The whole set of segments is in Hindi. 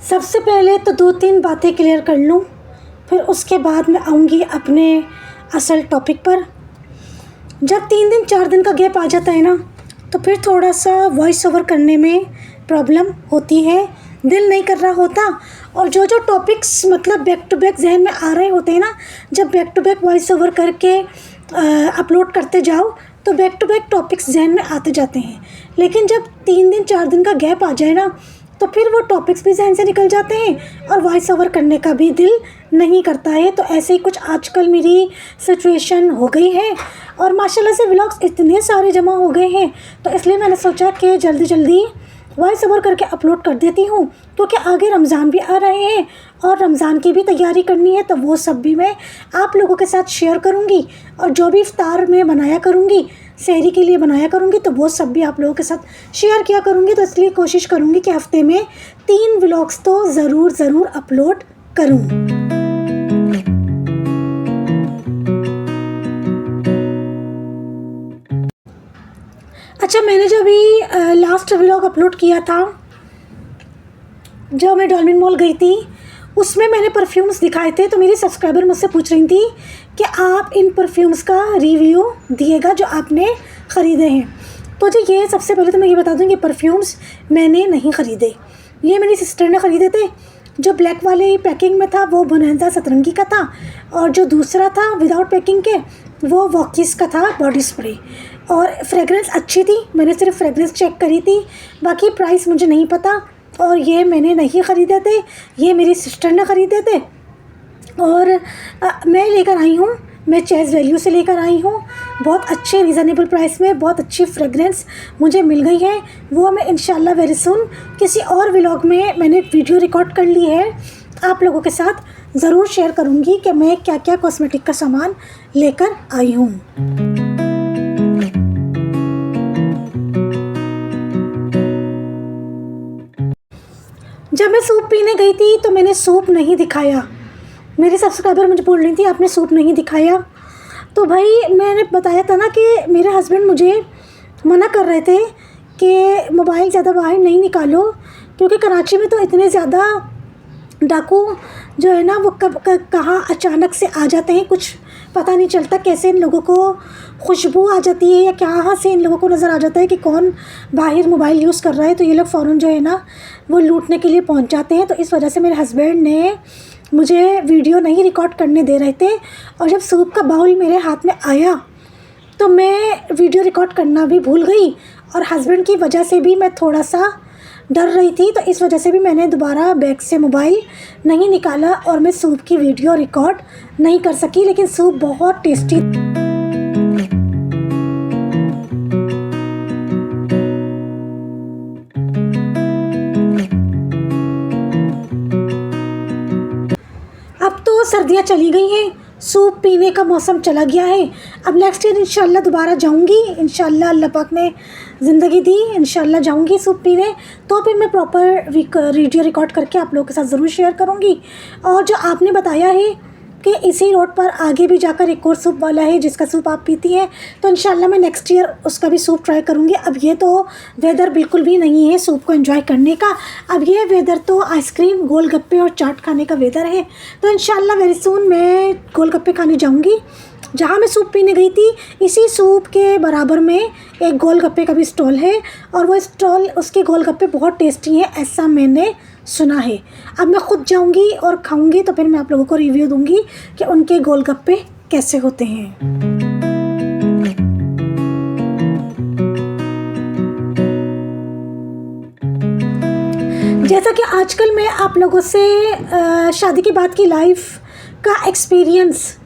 सबसे पहले तो 2-3 बातें क्लियर कर लूँ, फिर उसके बाद मैं आऊँगी अपने असल टॉपिक पर। जब 3 दिन 4 दिन का गैप आ जाता है ना, तो फिर थोड़ा सा वॉइस ओवर करने में प्रॉब्लम होती है, दिल नहीं कर रहा होता। और जो टॉपिक्स मतलब बैक टू बैक जहन में आ रहे होते हैं ना, जब back to back voice over करके अपलोड करते जाओ तो बैक टू बैक टॉपिक्स जहन में आते जाते हैं। लेकिन जब 3 दिन 4 दिन का गैप आ जाए ना, तो फिर वो टॉपिक्स भी जहन से निकल जाते हैं और वॉइस ओवर करने का भी दिल नहीं करता है। तो ऐसे ही कुछ आजकल मेरी सिचुएशन हो गई है और माशाल्लाह से व्लॉग्स इतने सारे जमा हो गए हैं, तो इसलिए मैंने सोचा कि जल्दी जल्दी वॉइस ओवर करके अपलोड कर देती हूँ, क्योंकि आगे रमज़ान भी आ रहे हैं और रमज़ान की भी तैयारी करनी है। तो वो सब भी मैं आप लोगों के साथ शेयर करूँगी और जो भी इफ्तार में बनाया करूँगी, सहरी के लिए बनाया करूँगी, तो वो सब भी आप लोगों के साथ शेयर किया करूँगी। तो इसलिए कोशिश करूँगी कि हफ़्ते में 3 व्लॉग्स तो ज़रूर अपलोड करूँ। अच्छा, मैंने जो अभी लास्ट व्लॉग अपलोड किया था, जब मैं डॉल्फिन मॉल गई थी, उसमें मैंने परफ्यूम्स दिखाए थे। तो मेरी सब्सक्राइबर मुझसे पूछ रही थी कि आप इन परफ्यूम्स का रिव्यू दिएगा जो आपने ख़रीदे हैं। तो जी ये सबसे पहले तो मैं ये बता दूँ कि परफ्यूम्स मैंने नहीं ख़रीदे, ये मेरी सिस्टर ने ख़रीदे थे। जो ब्लैक वाले पैकिंग में था वो बोनांजा सतरंगी का था, और जो दूसरा था विदाउट पैकिंग के वो वॉकिस का था बॉडी स्प्रे। और फ्रेगरेंस अच्छी थी, मैंने सिर्फ फ्रेगरेंस चेक करी थी, बाकी प्राइस मुझे नहीं पता। और ये मैंने नहीं ख़रीदे थे, ये मेरी सिस्टर ने ख़रीदे थे। और मैं लेकर आई हूँ, मैं चेज़ वैल्यू से लेकर आई हूँ। बहुत अच्छे रीज़नेबल प्राइस में बहुत अच्छी फ्रेगरेंस मुझे मिल गई है। वो मैं इंशाल्लाह वेरी सून किसी और व्लॉग में मैंने वीडियो रिकॉर्ड कर ली है, आप लोगों के साथ ज़रूर शेयर करूँगी कि मैं क्या क्या कॉस्मेटिक का सामान लेकर आई हूँ। जब मैं सूप पीने गई थी तो मैंने सूप नहीं दिखाया। मेरी सब्सक्राइबर मुझे बोल रही थी आपने सूप नहीं दिखाया। तो भाई मैंने बताया था ना कि मेरे हस्बैंड मुझे मना कर रहे थे कि मोबाइल ज़्यादा बाहर नहीं निकालो, क्योंकि कराची में तो इतने ज़्यादा डाकू जो है ना वो कब कहाँ अचानक से आ जाते हैं, कुछ पता नहीं चलता कैसे इन लोगों को खुशबू आ जाती है या कहाँ से इन लोगों को नज़र आ जाता है कि कौन बाहर मोबाइल यूज़ कर रहा है। तो ये लोग फ़ौरन जो है ना वो लूटने के लिए पहुंच जाते हैं। तो इस वजह से मेरे हस्बैंड ने मुझे वीडियो नहीं रिकॉर्ड करने दे रहे थे। और जब सूप का बाउल मेरे हाथ में आया तो मैं वीडियो रिकॉर्ड करना भी भूल गई, और हस्बैंड की वजह से भी मैं थोड़ा सा डर रही थी। तो इस वजह से भी मैंने दोबारा बैग से मोबाइल नहीं निकाला और मैं सूप की वीडियो रिकॉर्ड नहीं कर सकी। लेकिन सूप बहुत टेस्टी अब तो सर्दियाँ चली गई हैं, सूप पीने का मौसम चला गया है। अब नेक्स्ट ईयर इंशाल्लाह दोबारा जाऊंगी, इंशाल्लाह अल्लाह पाक ने ज़िंदगी दी, इंशाल्लाह जाऊंगी सूप पीने। तो फिर मैं प्रॉपर वीडियो रिकॉर्ड करके आप लोगों के साथ ज़रूर शेयर करूंगी। और जो आपने बताया है कि इसी रोड पर आगे भी जाकर एक और सूप वाला है जिसका सूप आप पीती हैं, तो इंशाल्लाह मैं नेक्स्ट ईयर उसका भी सूप ट्राई करूँगी। अब ये तो वेदर बिल्कुल भी नहीं है सूप को एंजॉय करने का, अब ये वेदर तो आइसक्रीम गोलगप्पे और चाट खाने का वेदर है। तो इंशाल्लाह वेरी सून मैं गोलगप्पे खाने जाऊँगी। जहाँ मैं सूप पीने गई थी इसी सूप के बराबर में एक गोलगप्पे का भी स्टॉल है, और वो स्टॉल उसके गोलगप्पे बहुत टेस्टी हैं ऐसा मैंने सुना है। अब मैं ख़ुद जाऊंगी और खाऊंगी, तो फिर मैं आप लोगों को रिव्यू दूंगी कि उनके गोलगप्पे कैसे होते हैं। जैसा कि आजकल मैं आप लोगों से शादी के बाद की लाइफ का एक्सपीरियंस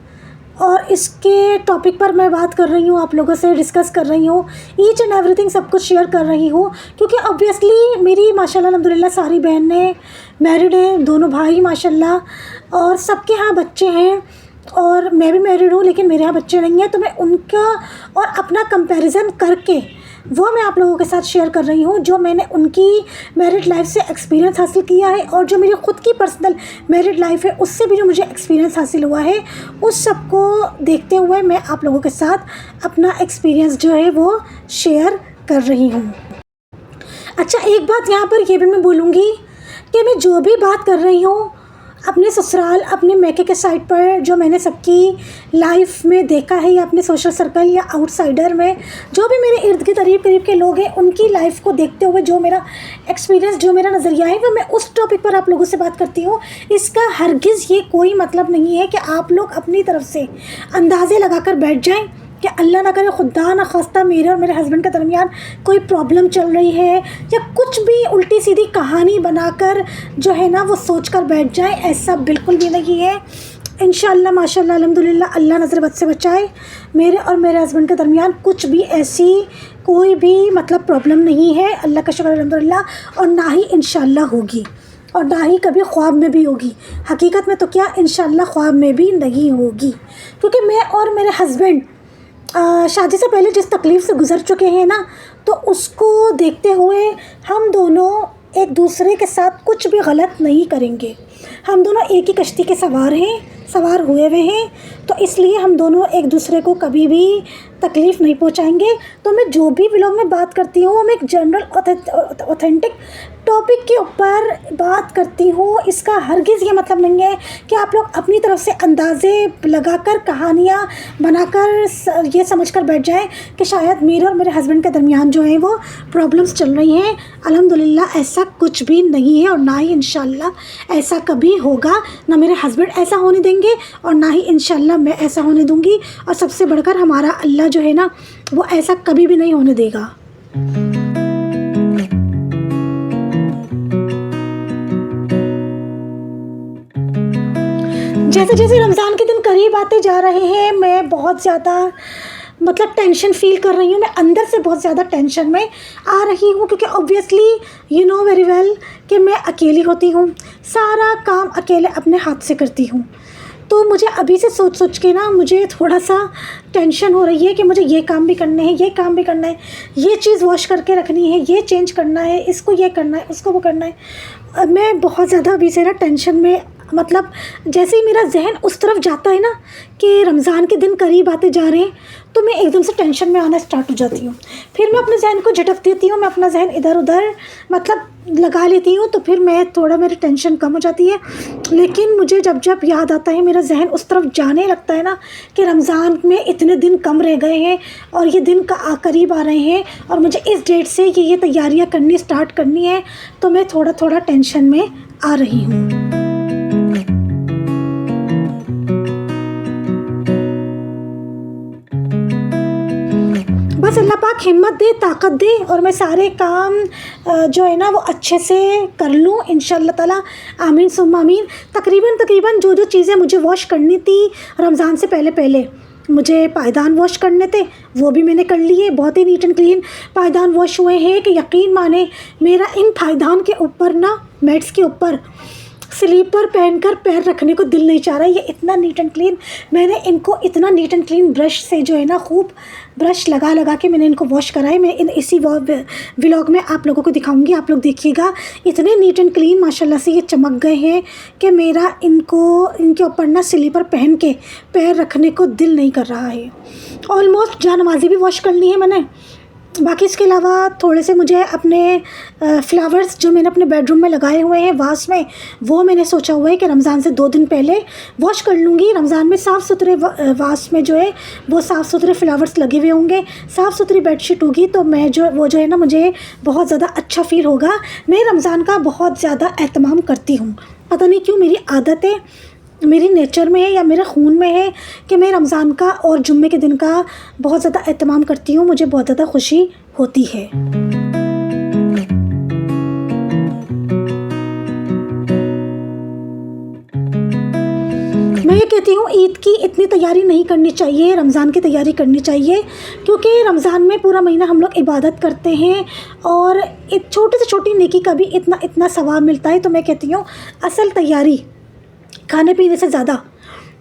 और इसके टॉपिक पर मैं बात कर रही हूँ, आप लोगों से डिस्कस कर रही हूँ, ईच एंड एवरीथिंग सब कुछ शेयर कर रही हूँ। क्योंकि ऑब्वियसली मेरी माशाल्लाह अल्हम्दुलिल्लाह सारी बहनें मैरिड हैं, दोनों भाई माशाल्लाह, और सबके यहाँ बच्चे हैं, और मैं भी मैरिड हूँ लेकिन मेरे यहाँ बच्चे नहीं हैं। तो मैं उनका और अपना कंपैरिजन करके वो मैं आप लोगों के साथ शेयर कर रही हूँ, जो मैंने उनकी मैरिड लाइफ से एक्सपीरियंस हासिल किया है, और जो मेरी ख़ुद की पर्सनल मैरिड लाइफ है उससे भी जो मुझे एक्सपीरियंस हासिल हुआ है, उस सब को देखते हुए मैं आप लोगों के साथ अपना एक्सपीरियंस जो है वो शेयर कर रही हूँ। अच्छा, एक बात यहाँ पर ये भी मैं बोलूँगी कि मैं मैं जो भी बात कर रही हूँ अपने ससुराल, अपने मैके के साइड पर जो मैंने सबकी लाइफ में देखा है, या अपने सोशल सर्कल या आउटसाइडर में जो भी मेरे इर्द गिर्द करीब के लोग हैं, उनकी लाइफ को देखते हुए जो मेरा एक्सपीरियंस, जो मेरा नज़रिया है, वो मैं उस टॉपिक पर आप लोगों से बात करती हूँ। इसका हरगिज़ ये कोई मतलब नहीं है कि आप लोग अपनी तरफ से अंदाज़े लगा कर बैठ जाएँ कि अल्लाह ना करे, खुदा ना खास्ता मेरे और मेरे हस्बैंड के दरमियान कोई प्रॉब्लम चल रही है, या कुछ भी उल्टी सीधी कहानी बनाकर जो है ना वो सोच कर बैठ जाए। ऐसा बिल्कुल भी नहीं है। इंशाअल्लाह माशाअल्लाह अल्हम्दुलिल्लाह, अल्लाह नज़र बद से बचाए। मेरे और मेरे हस्बैंड के दरमियान कुछ भी ऐसी कोई भी मतलब प्रॉब्लम नहीं है, अल्लाह का शुक्र अल्हम्दुलिल्लाह, और ना ही इंशाअल्लाह होगी, और ना ही कभी ख्वाब में भी होगी। हकीकत में तो क्या, इंशाअल्लाह ख्वाब में भी नहीं होगी, क्योंकि मैं और मेरे हस्बैंड शादी से पहले जिस तकलीफ़ से गुज़र चुके हैं ना, तो उसको देखते हुए हम दोनों एक दूसरे के साथ कुछ भी गलत नहीं करेंगे। हम दोनों एक ही कश्ती के सवार हुए हुए हैं, तो इसलिए हम दोनों एक दूसरे को कभी भी तकलीफ़ नहीं पहुंचाएंगे। तो मैं जो भी व्लॉग में बात करती हूँ, मैं एक जनरल ऑथेंटिक टॉपिक के ऊपर बात करती हूँ। इसका हरगिज़ ये मतलब नहीं है कि आप लोग अपनी तरफ से अंदाज़े लगाकर, कहानियाँ बनाकर ये समझकर बैठ जाएं कि शायद मेरे और मेरे हस्बैंड के दरमियान जो है वो प्रॉब्लम्स चल रही हैं। अल्हम्दुलिल्लाह ऐसा कुछ भी नहीं है, और ना ही इंशाअल्लाह ऐसा कभी होगा। ना मेरे हस्बैंड ऐसा होने देंगे, और ना ही इंशाअल्लाह मैं ऐसा होने दूँगी। और सबसे बढ़कर हमारा अल्लाह जो है ना, वो ऐसा कभी भी नहीं होने देगा। जैसे जैसे रमज़ान के दिन करीब आते जा रहे हैं, मैं बहुत ज़्यादा मतलब टेंशन फ़ील कर रही हूँ। मैं अंदर से बहुत ज़्यादा टेंशन में आ रही हूँ, क्योंकि obviously you know very well कि मैं अकेली होती हूँ, सारा काम अकेले अपने हाथ से करती हूँ। तो मुझे अभी से सोच के ना मुझे थोड़ा सा टेंशन हो रही है कि मुझे ये काम भी करने हैं, ये काम भी करना है, ये चीज़ वॉश करके रखनी है, ये चेंज करना है, इसको ये करना है, उसको वो करना है। मैं बहुत ज़्यादा अभी से ना टेंशन में, मतलब जैसे ही मेरा जहन उस तरफ जाता है ना कि रमज़ान के दिन करीब आते जा रहे हैं, तो मैं एकदम से टेंशन में आना स्टार्ट हो जाती हूँ। फिर मैं अपने जहन को झटक देती हूँ, मैं अपना जहन इधर उधर मतलब लगा लेती हूँ, तो फिर मैं थोड़ा मेरी टेंशन कम हो जाती है। लेकिन मुझे जब जब याद आता है, मेरा जहन उस तरफ जाने लगता है ना कि रमज़ान में इतने दिन कम रह गए हैं और ये दिन करीब आ रहे हैं, और मुझे इस डेट से ये तैयारियाँ करनी स्टार्ट करनी है, तो मैं थोड़ा थोड़ा टेंशन में आ रही हूँ। बस अल्लाह पाक हिम्मत दे, ताकत दे, और मैं सारे काम जो है ना वो अच्छे से कर लूँ इंशाअल्लाह ताला। आमीन सुम्मा आमीन। तकरीबन जो चीज़ें मुझे वॉश करनी थी रमज़ान से पहले मुझे पायदान वॉश करने थे, वो भी मैंने कर लिए। बहुत ही नीट एंड क्लीन पायदान वॉश हुए हैं कि यकीन माने मेरा इन पायदान के ऊपर ना, मैट्स के ऊपर स्लीपर पहनकर पैर रखने को दिल नहीं चाह रहा। ये इतना नीट एंड क्लीन, मैंने इनको इतना नीट एंड क्लीन ब्रश से जो है ना, खूब ब्रश लगा के मैंने इनको वॉश कराए। मैं इसी व्लॉग में आप लोगों को दिखाऊंगी, आप लोग देखिएगा। इतने नीट एंड क्लीन माशाल्लाह से ये चमक गए हैं कि मेरा इनके ऊपर ना स्लीपर पहन के पैर रखने को दिल नहीं कर रहा है। ऑलमोस्ट जानमाज़ी भी वॉश कर ली है मैंने। बाकी इसके अलावा थोड़े से मुझे अपने फ्लावर्स जो मैंने अपने बेडरूम में लगाए हुए हैं वास में, वो मैंने सोचा हुआ है कि रमज़ान से 2 दिन पहले वॉश कर लूँगी। रमज़ान में साफ़ सुथरे वास में जो है वो साफ़ सुथरे फ्लावर्स लगे हुए होंगे, साफ़ सुथरी बेडशीट होगी, तो मैं वो जो है ना मुझे बहुत ज़्यादा अच्छा फ़ील होगा। मैं रमज़ान का बहुत ज़्यादा एहतमाम करती हूँ, पता नहीं क्यों, मेरी आदत है, मेरी नेचर में है या मेरे खून में है कि मैं रमज़ान का और जुम्मे के दिन का बहुत ज़्यादा एहतमाम करती हूँ। मुझे बहुत ज़्यादा खुशी होती है। मैं ये कहती हूँ ईद की इतनी तैयारी नहीं करनी चाहिए, रमज़ान की तैयारी करनी चाहिए, क्योंकि रमज़ान में पूरा महीना हम लोग इबादत करते हैं और एक छोटी से छोटी नेकी का भी इतना सवाब मिलता है। तो मैं कहती हूँ असल तैयारी खाने पीने से ज़्यादा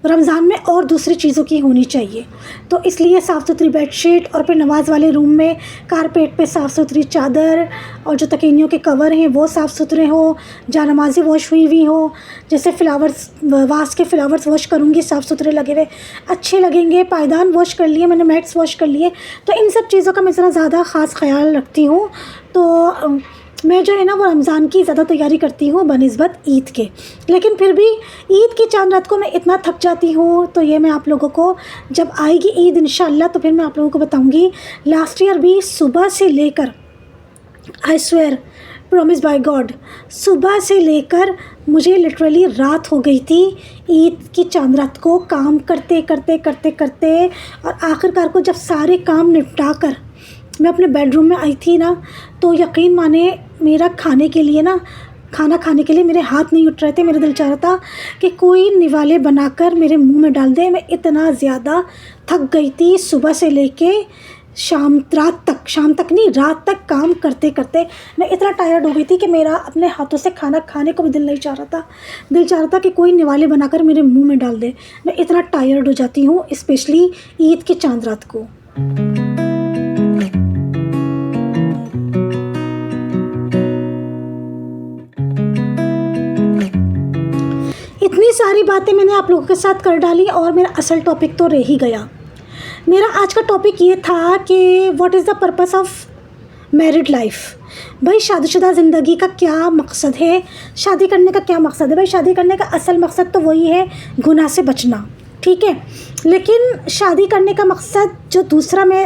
रमज़ान में और दूसरी चीज़ों की होनी चाहिए। तो इसलिए साफ़ सुथरी बेडशीट, और फिर नमाज़ वाले रूम में कारपेट पे साफ़ सुथरी चादर, और जो तकीनियों के कवर हैं वो साफ़ सुथरे हो, जानमाज़ी वॉश हुई हो, जैसे फ्लावर्स वास के फ्लावर्स वॉश करूँगी साफ़ सुथरे लगे हुए अच्छे लगेंगे। पायदान वॉश कर लिए मैंने, मैट्स वॉश कर लिए, तो इन सब चीज़ों का मैं ज़रा ज़्यादा ख़ास ख्याल रखती हूँ। तो मैं जो है ना वो रमज़ान की ज़्यादा तैयारी करती हूँ बनिस्बत ईद के, लेकिन फिर भी ईद की चांद रात को मैं इतना थक जाती हूँ। तो ये मैं आप लोगों को जब आएगी ईद इंशाल्लाह तो फिर मैं आप लोगों को बताऊँगी। लास्ट ईयर भी सुबह से लेकर, I swear promise by God, सुबह से लेकर मुझे लिटरली रात हो गई थी ईद की चांद रात को काम करते करते करते करते। और आखिरकार को जब सारे काम निपटा कर मैं अपने बेडरूम में आई थी ना, तो यकीन माने मेरा खाने के लिए ना, खाना खाने के लिए मेरे हाथ नहीं उठ रहे थे। मेरा दिल चाह रहा था कि कोई निवाले बनाकर मेरे मुंह में डाल दे। मैं इतना ज़्यादा थक गई थी सुबह से लेके शाम तक नहीं, रात तक काम करते करते मैं इतना टायर्ड हो गई थी कि मेरा अपने हाथों से खाना खाने को भी दिल नहीं चाह रहा था। दिल चाह रहा था कि कोई निवाले बनाकर मेरे मुंह में डाल दे। मैं इतना टायर्ड हो जाती हूँ स्पेशली ईद की चांद रात को। इतनी सारी बातें मैंने आप लोगों के साथ कर डाली और मेरा असल टॉपिक तो रह ही गया। मेरा आज का टॉपिक ये था कि what is the purpose of married life. भाई शादीशुदा ज़िंदगी का क्या मकसद है, शादी करने का क्या मकसद है। भाई शादी करने का असल मकसद तो वही है गुनाह से बचना, ठीक है। लेकिन शादी करने का मकसद जो दूसरा मैं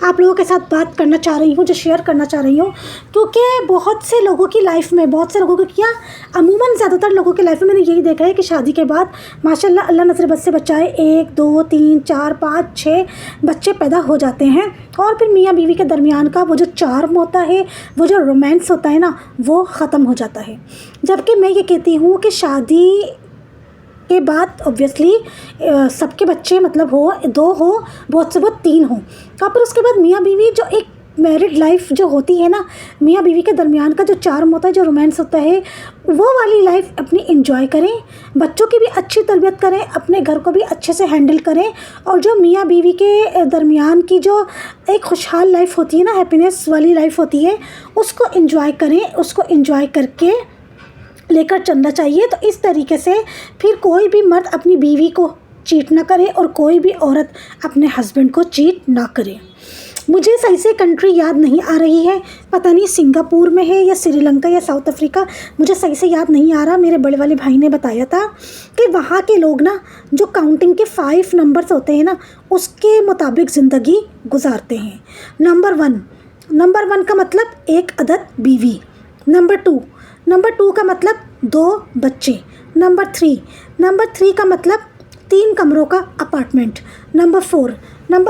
आप लोगों के साथ बात करना चाह रही हूँ, जो शेयर करना चाह रही हूँ, क्योंकि बहुत से लोगों की लाइफ में, बहुत से लोगों की क्या अमूमन ज़्यादातर लोगों की लाइफ में मैंने यही देखा है कि शादी के बाद माशाल्लाह अल्लाह नज़र बद से बचाए 1 2 3 4 5 6 बच्चे पैदा हो जाते हैं। और फिर मियाँ बीवी के दरमियान का वो जो चार्म होता है, वो जो रोमांस होता है ना, वो ख़त्म हो जाता है। जबकि मैं ये कहती हूँ कि शादी के बाद ऑब्वियसली सबके बच्चे मतलब हो, 2 हो, बहुत से बहुत 3 हो। और फिर उसके बाद मियाँ बीवी जो एक मैरिड लाइफ जो होती है ना, मियाँ बीवी के दरमियान का जो चार्म होता है, जो रोमांस होता है, वो वाली लाइफ अपनी एंजॉय करें, बच्चों की भी अच्छी तरबियत करें, अपने घर को भी अच्छे से हैंडल करें। और जो मियाँ बीवी के दरमियान की जो एक खुशहाल लाइफ होती है ना, हैप्पीनेस वाली लाइफ होती है, उसको एंजॉय करें। उसको एंजॉय करके लेकर चलना चाहिए। तो इस तरीके से फिर कोई भी मर्द अपनी बीवी को चीट ना करे और कोई भी औरत अपने हस्बैंड को चीट ना करे। मुझे सही से कंट्री याद नहीं आ रही है, पता नहीं सिंगापुर में है या श्रीलंका या साउथ अफ्रीका, मुझे सही से याद नहीं आ रहा। मेरे बड़े वाले भाई ने बताया था कि वहाँ के लोग ना जो काउंटिंग के 5 नंबर्स होते हैं ना, उसके मुताबिक ज़िंदगी गुजारते हैं। नंबर 1 का मतलब 1 अदद बीवी। नंबर 2 का मतलब 2 बच्चे। नंबर 3 का मतलब 3 कमरों का अपार्टमेंट। नंबर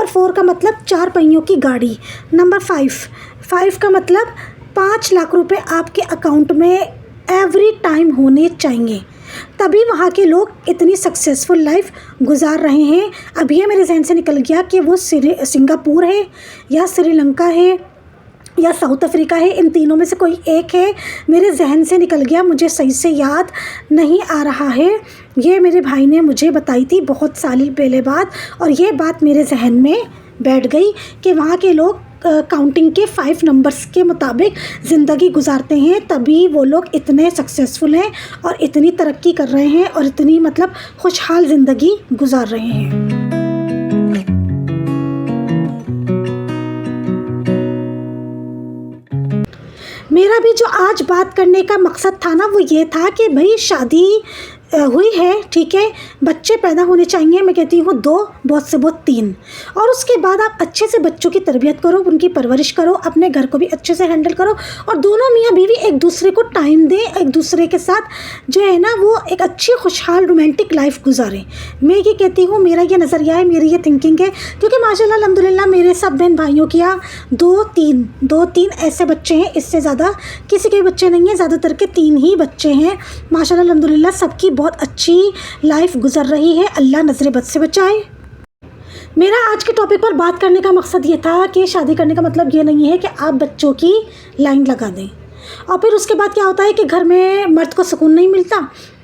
4 का मतलब 4 पहियों की गाड़ी। नंबर 5 का मतलब 5 लाख रुपए आपके अकाउंट में एवरी टाइम होने चाहिए, तभी वहाँ के लोग इतनी सक्सेसफुल लाइफ गुजार रहे हैं। अभी ये मेरे जहन से निकल गया कि वो सिंगापुर है या श्रीलंका है या साउथ अफ्रीका है, इन तीनों में से कोई एक है। मेरे जहन से निकल गया, मुझे सही से याद नहीं आ रहा है। ये मेरे भाई ने मुझे बताई थी बहुत साल पहले बात, और ये बात मेरे जहन में बैठ गई कि वहाँ के लोग काउंटिंग के 5 नंबर्स के मुताबिक ज़िंदगी गुजारते हैं, तभी वो लोग इतने सक्सेसफुल हैं और इतनी तरक्की कर रहे हैं और इतनी मतलब खुशहाल ज़िंदगी गुजार रहे हैं। मेरा भी जो आज बात करने का मकसद था ना, वो ये था कि भाई शादी हुई है, ठीक है, बच्चे पैदा होने चाहिए। मैं कहती हूँ 2, बहुत से बहुत 3। और उसके बाद आप अच्छे से बच्चों की तरबियत करो, उनकी परवरिश करो, अपने घर को भी अच्छे से हैंडल करो, और दोनों मियाँ बीवी एक दूसरे को टाइम दें, एक दूसरे के साथ जो है ना वो एक अच्छी खुशहाल रोमांटिक लाइफ गुजारें। मैं ये कहती हूँ, मेरा ये नज़रिया है, मेरी ये थिंकिंग है, क्योंकि माशाल्लाह अल्हम्दुलिल्लाह मेरे सब बहन भाइयों के यहाँ 2-3 ऐसे बच्चे हैं, इससे ज़्यादा किसी के बच्चे नहीं हैं, ज़्यादातर के 3 ही बच्चे हैं। माशाल्लाह अल्हम्दुलिल्लाह सबकी बहुत अच्छी लाइफ गुजर रही है, अल्लाह नज़र बद से बचाए। मेरा आज के टॉपिक पर बात करने का मकसद ये था कि शादी करने का मतलब ये नहीं है कि आप बच्चों की लाइन लगा दें और फिर उसके बाद क्या होता है कि घर में मर्द को सुकून नहीं मिलता,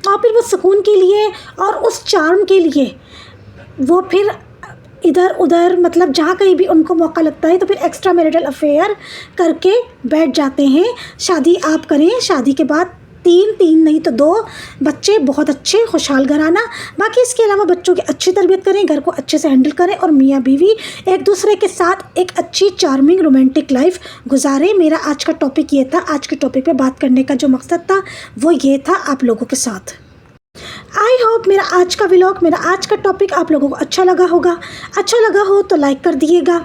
और फिर वो सुकून के लिए और उस चार्म के लिए वो फिर इधर उधर मतलब जहाँ कहीं भी उनको मौका लगता है तो फिर एक्स्ट्रा मैरिटल अफेयर करके बैठ जाते हैं। शादी आप करें, शादी के बाद तीन नहीं तो 2 बच्चे बहुत अच्छे खुशहाल घराना। बाकी इसके अलावा बच्चों की अच्छी तरबियत करें, घर को अच्छे से हैंडल करें और मियाँ बीवी एक दूसरे के साथ एक अच्छी चार्मिंग रोमांटिक लाइफ गुजारें। मेरा आज का टॉपिक ये था। आज के टॉपिक पे बात करने का जो मकसद था वो ये था आप लोगों के साथ। आई होप मेरा आज का व्लॉग, मेरा आज का टॉपिक आप लोगों को अच्छा लगा होगा। अच्छा लगा हो तो लाइक कर दिएगा,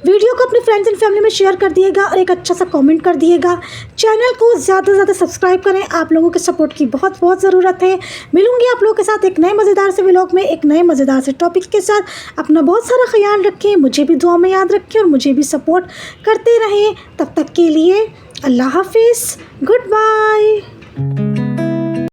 वीडियो को अपने फ्रेंड्स एंड फैमिली में शेयर कर दिएगा और एक अच्छा सा कमेंट कर दिएगा। चैनल को ज़्यादा से ज़्यादा सब्सक्राइब करें, आप लोगों के सपोर्ट की बहुत बहुत ज़रूरत है। मिलूंगी आप लोगों के साथ एक नए मज़ेदार से व्लॉग में, एक नए मज़ेदार से टॉपिक के साथ। अपना बहुत सारा ख्याल रखें, मुझे भी दुआ में याद रखें और मुझे भी सपोर्ट करते रहें। तब तक के लिए अल्लाह हाफिज़, गुड बाय।